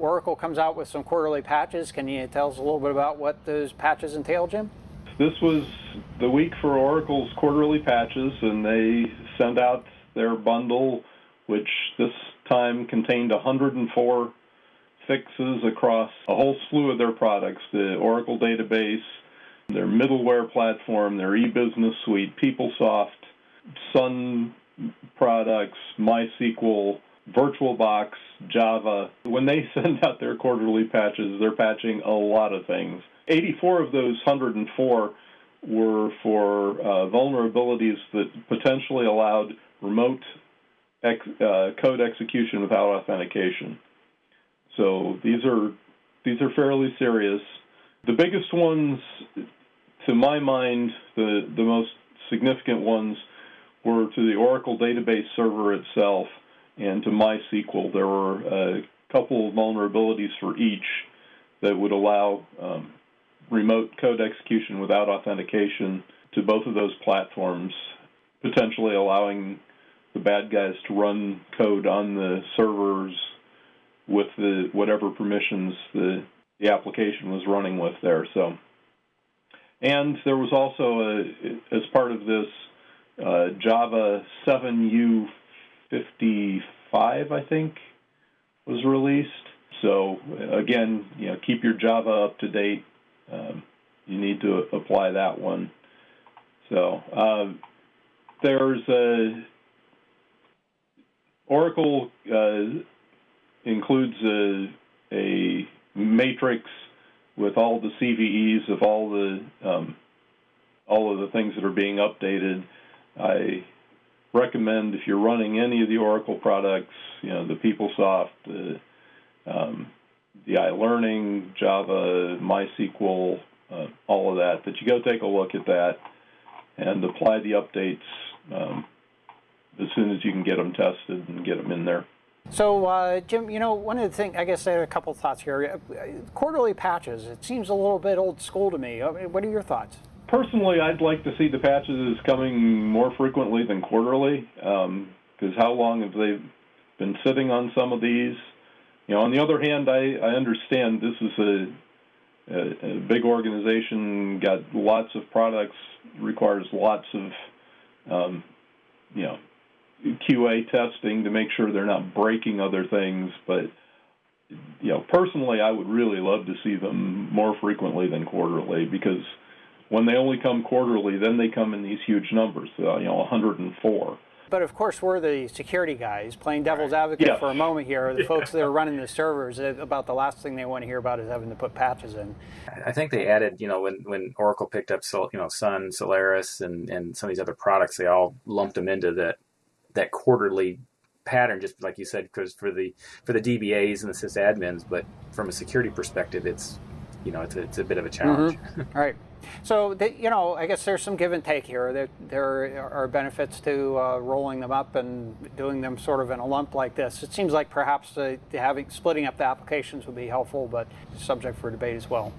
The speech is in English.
Oracle comes out with some quarterly patches. Can you tell us a little bit about what those patches entail, Jim? This was the week for Oracle's quarterly patches, and they sent out their bundle, which this time contained 104 fixes across a whole slew of their products: the Oracle database, their middleware platform, their e-business suite, PeopleSoft, Sun products, MySQL, VirtualBox, Java. When they send out their quarterly patches, they're patching a lot of things. 84 of those 104 were for vulnerabilities that potentially allowed remote code execution without authentication. So these are fairly serious. The biggest ones, to my mind, the most significant ones, were to the Oracle database server itself and to MySQL. There were a couple of vulnerabilities for each that would allow remote code execution without authentication to both of those platforms, potentially allowing the bad guys to run code on the servers with whatever permissions the application was running with there. So, and there was also as part of this, Java 7U55, I think, was released. So again, keep your Java up to date. You need to apply that one. So there's Oracle includes a matrix with all the CVEs of all of the things that are being updated. I recommend, if you're running any of the Oracle products, the PeopleSoft, the iLearning, Java, MySQL, all of that you go take a look at that and apply the updates as soon as you can get them tested and get them in there. So, Jim, one of the things, I guess I had a couple thoughts here. Quarterly patches, it seems a little bit old school to me. What are your thoughts? Personally, I'd like to see the patches coming more frequently than quarterly, because how long have they been sitting on some of these? On the other hand, I understand this is a big organization, got lots of products, requires lots of QA testing to make sure they're not breaking other things. But personally, I would really love to see them more frequently than quarterly, because when they only come quarterly, then they come in these huge numbers, 104. But of course, we're the security guys, playing devil's advocate for a moment here. The folks that are running the servers, about the last thing they want to hear about is having to put patches in. I think they added, when Oracle picked up, Sun, Solaris, and some of these other products, they all lumped them into that quarterly pattern, just like you said, because for the DBAs and the sysadmins. But from a security perspective, it's a bit of a challenge. Mm-hmm. All right. So, I guess there's some give and take here. There are benefits to rolling them up and doing them sort of in a lump like this. It seems like perhaps splitting up the applications would be helpful, but subject for debate as well.